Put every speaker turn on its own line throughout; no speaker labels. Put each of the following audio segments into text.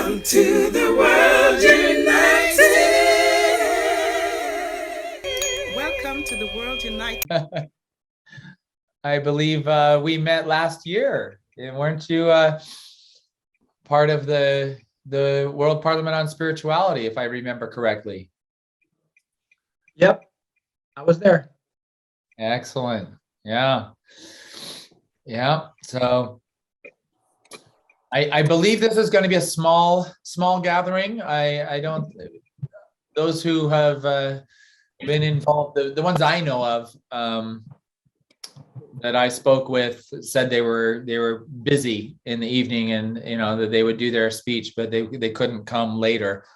Welcome to the World United. Welcome to the World United.
I believe we met last year. Weren't you part of the World Parliament on Spirituality, if I remember correctly?
Yep, I was there.
Excellent. Yeah. Yeah. So I believe this is going to be a small gathering. I don't, those who have been involved, the ones I know of that I spoke with said they were busy in the evening, and that they would do their speech, but they couldn't come later.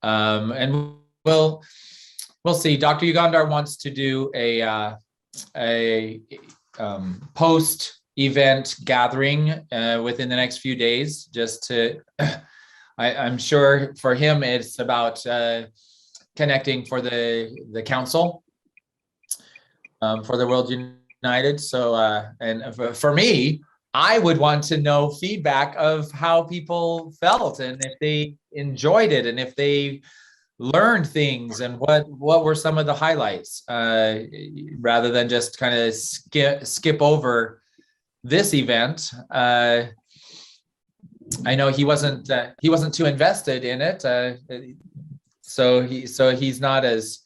And we'll see. Dr. Yugandhar wants to do a post-event gathering within the next few days, just to, I'm sure for him it's about connecting for the council for the World United. So and for me, I would want to know feedback of how people felt and if they enjoyed it and if they learned things and what were some of the highlights, rather than just kind of skip over this event. I know he wasn't too invested in it, so he's not as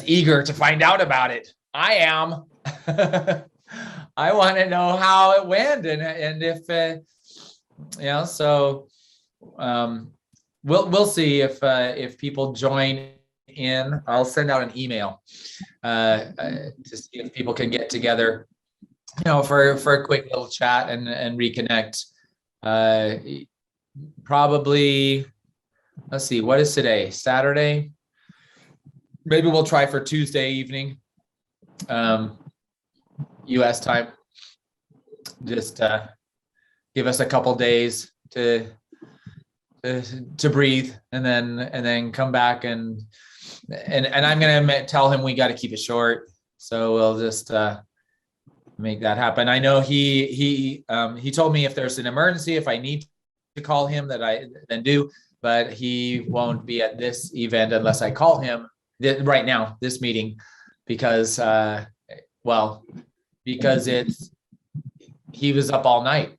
eager to find out about it. I am. I want to know how it went and if so we'll see if people join in. I'll send out an email to see if people can get together, for a quick little chat and reconnect. Probably, let's see, what is today? Saturday? Maybe we'll try for Tuesday evening, US time. Just give us a couple days to breathe, and then come back and I'm gonna tell him we got to keep it short, so we'll just make that happen. I know he told me if there's an emergency, if I need to call him, that I then do, but he won't be at this event unless I call him right now, this meeting, because he was up all night.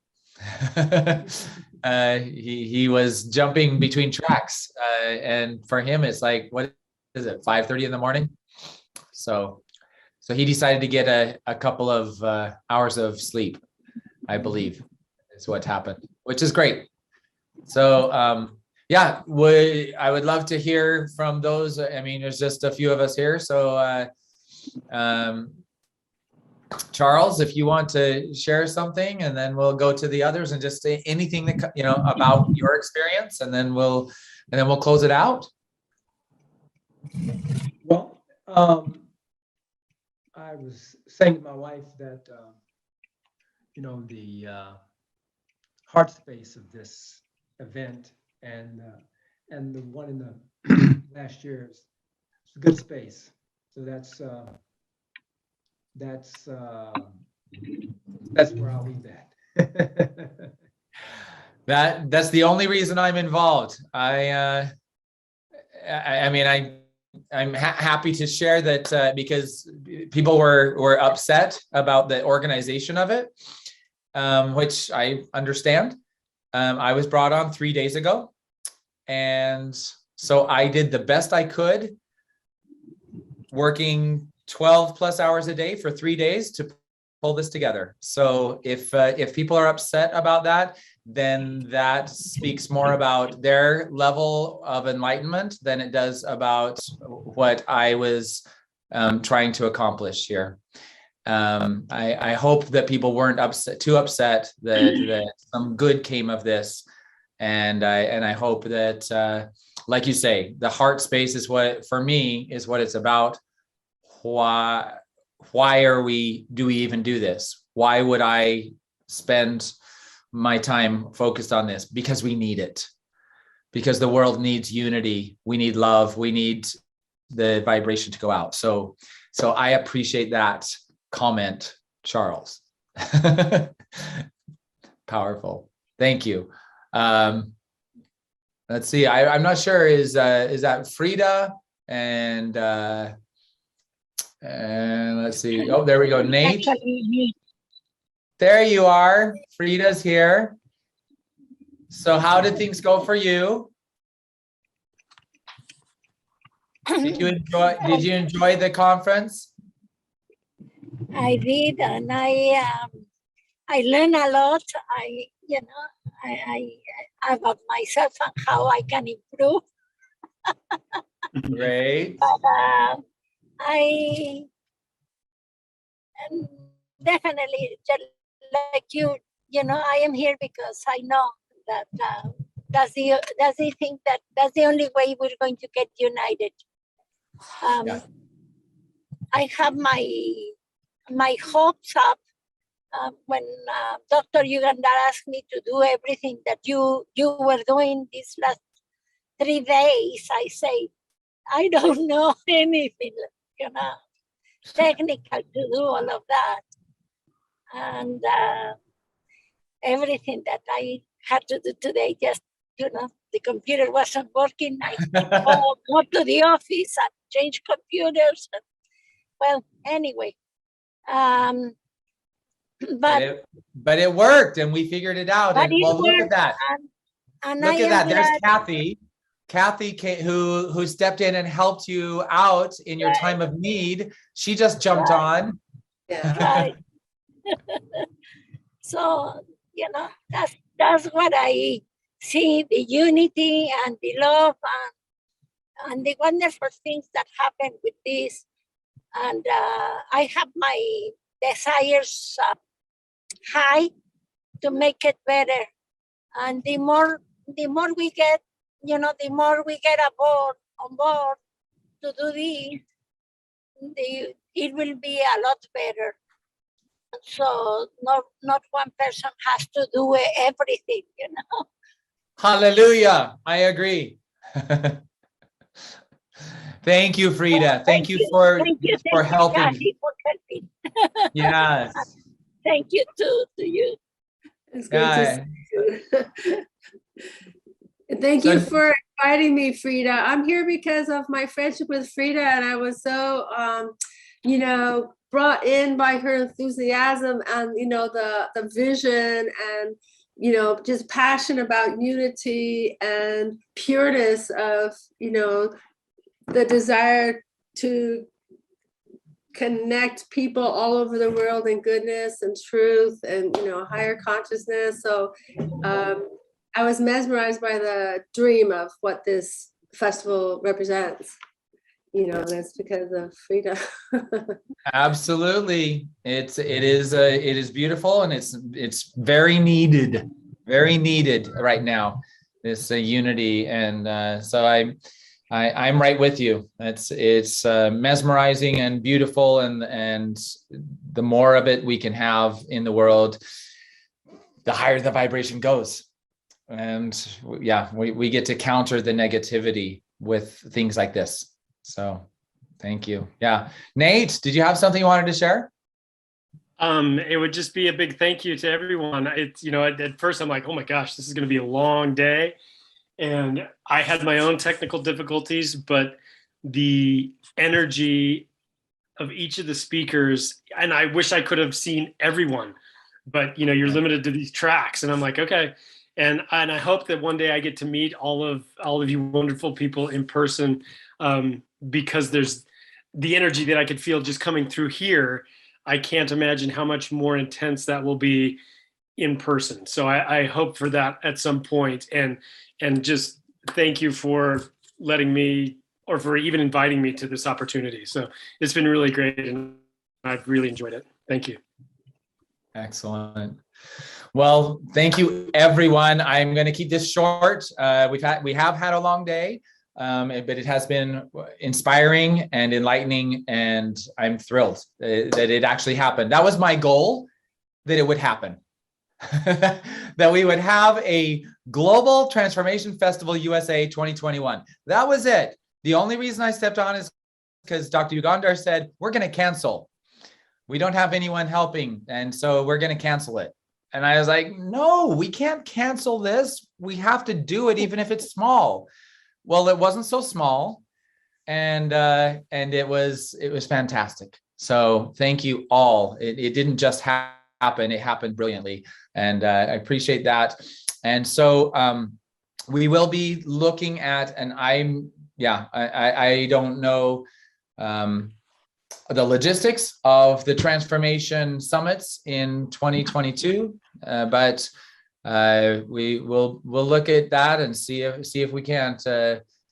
He was jumping between tracks, and for him it's like, what is it, 5:30 in the morning? So he decided to get a couple of hours of sleep, I believe is what happened, which is great. So yeah, I would love to hear from those. I mean, there's just a few of us here, so Charles, if you want to share something, and then we'll go to the others and just say anything that about your experience, and then we'll close it out.
Well, I was saying to my wife that the heart space of this event and the one in the last year is a good space. So that's where I'll leave that.
That's the only reason I'm involved. I mean, I'm happy to share that because people were upset about the organization of it, which I understand. I was brought on 3 days ago, and so I did the best I could, working 12 plus hours a day for 3 days to pull this together. So if people are upset about that, then that speaks more about their level of enlightenment than it does about what I was trying to accomplish here. I hope that people weren't too upset that some good came of this, and I hope that, like you say, the heart space is what, for me, is what it's about. Why do we even do this? Why would I spend my time focused on this? Because we need it. Because the world needs unity. We need love. We need the vibration to go out. So I appreciate that comment, Charles. Powerful. Thank you. Let's see. I'm not sure. Is that Frida and let's see. Oh, there we go. Nate. There you are. Frida's here. So how did things go for you? Did you enjoy the conference?
I did, and I learned a lot. I about myself and how I can improve.
Great.
But I definitely, just like you, I am here because I know that that's the thing, that's the only way we're going to get united.
Yeah.
I have my hopes up when Dr. Yugandhar asked me to do everything that you were doing these last 3 days. I say, I don't know anything, technical to do all of that. And everything that I had to do today, just, the computer wasn't working. I go to the office and change computers. Well, anyway, but
it worked, and we figured it out. And well, look at that.
And
look at that. There's
glad.
Kathy, who stepped in and helped you out in your time of need. She just jumped on.
Yeah. Right. So, that's what I see, the unity and the love and the wonderful things that happen with this. And I have my desires high to make it better. And the more we get, the more we get on board to do this, it will be a lot better. So not one person has to do everything,
Hallelujah. I agree. Thank you, Frida. Thank you for helping.
Kathy, for helping.
Yes.
Thank you to you.
It's good to see you. Thank you for inviting me, Frida. I'm here because of my friendship with Frida, and I was so, brought in by her enthusiasm and, the vision and, just passion about unity and pureness of, the desire to connect people all over the world in goodness and truth and, higher consciousness. So I was mesmerized by the dream of what this festival represents. That's because of Frida.
Absolutely. It is beautiful, and it's very needed right now, this unity. And so I'm right with you. It's mesmerizing and beautiful, and the more of it we can have in the world, the higher the vibration goes. And yeah, we get to counter the negativity with things like this. So thank you. Yeah. Nate, did you have something you wanted to share?
It would just be a big thank you to everyone. It's, at first I'm like, oh my gosh, this is going to be a long day. And I had my own technical difficulties, but the energy of each of the speakers, and I wish I could have seen everyone, but you're limited to these tracks. And I'm like, okay. And I hope that one day I get to meet all of you wonderful people in person, because there's the energy that I could feel just coming through here. I can't imagine how much more intense that will be in person. So I hope for that at some point. And just thank you for letting me, or for even inviting me to this opportunity. So it's been really great, and I've really enjoyed it. Thank you.
Excellent. Well, thank you, everyone. I'm going to keep this short. We have had a long day, but it has been inspiring and enlightening, and I'm thrilled that it actually happened. That was my goal, that it would happen. That we would have a Global Transformation Festival USA 2021. That was it. The only reason I stepped on is because Dr. Yugandhar said, we're going to cancel. We don't have anyone helping, and so we're going to cancel it. And I was like, no, we can't cancel this. We have to do it, even if it's small. Well, it wasn't so small. And it was fantastic. So thank you all. It didn't just happen. It happened brilliantly. And I appreciate that. And so we will be looking at, and I don't know the logistics of the transformation summits in 2022, but we'll look at that and see if we can't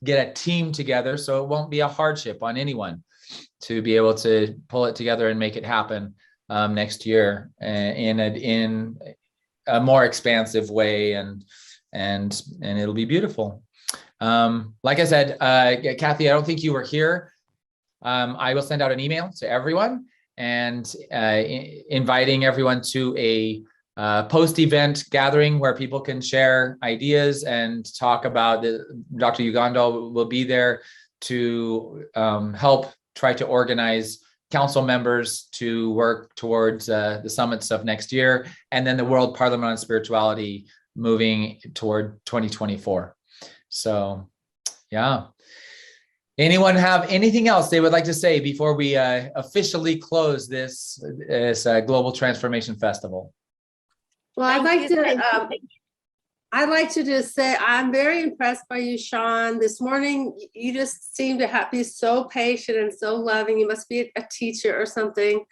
get a team together, so it won't be a hardship on anyone to be able to pull it together and make it happen next year in a more expansive way, and it'll be beautiful. Like I said, Kathy, I don't think you were here. I will send out an email to everyone and inviting everyone to a post-event gathering where people can share ideas and talk about Dr. Yugandhar will be there to help try to organize council members to work towards the summits of next year, and then the World Parliament on Spirituality moving toward 2024. So, yeah. Anyone have anything else they would like to say before we officially close this Global Transformation Festival?
Well, I'd like to just say I'm very impressed by you, Sean. This morning, you just seem to be so patient and so loving. You must be a teacher or something.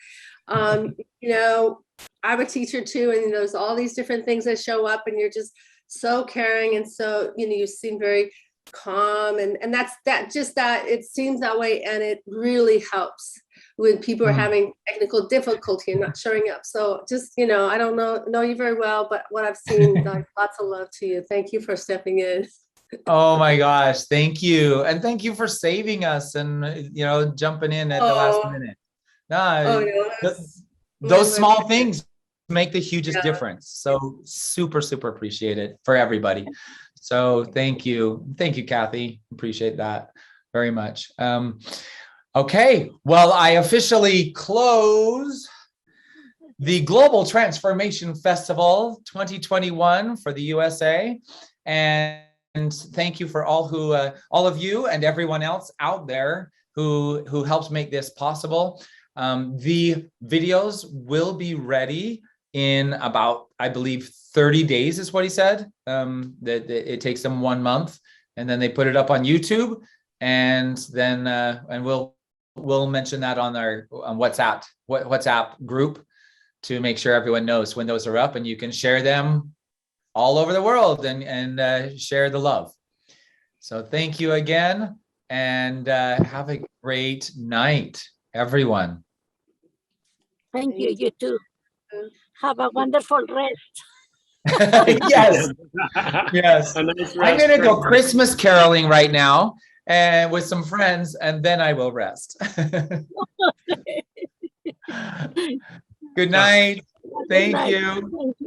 You know, I'm a teacher too, and there's all these different things that show up, and you're just so caring, and so you seem very calm, and it seems that way, and it really helps when people are having technical difficulty and not showing up. So just, I don't know you very well, but what I've seen, lots of love to you. Thank you for stepping in.
Oh my gosh, thank you. And thank you for saving us and, jumping in at the last minute. Those small things make the hugest difference. So super, super appreciate it for everybody. So thank you. Thank you, Kathy. Appreciate that very much. Okay, well, I officially close the Global Transformation Festival 2021 for the USA. And thank you for all of you and everyone else out there who helps make this possible. The videos will be ready in about, I believe, 30 days is what he said. That it takes them 1 month, and then they put it up on YouTube, and then and we'll mention that on our WhatsApp group to make sure everyone knows when those are up, and you can share them all over the world and share the love. So thank you again, and have a great night, everyone.
Thank you. You too. Have a wonderful rest.
Yes. Yes.
Nice
I'm going to go Christmas caroling right now and with some friends, and then I will rest. Good night. Thank you.
Thank you.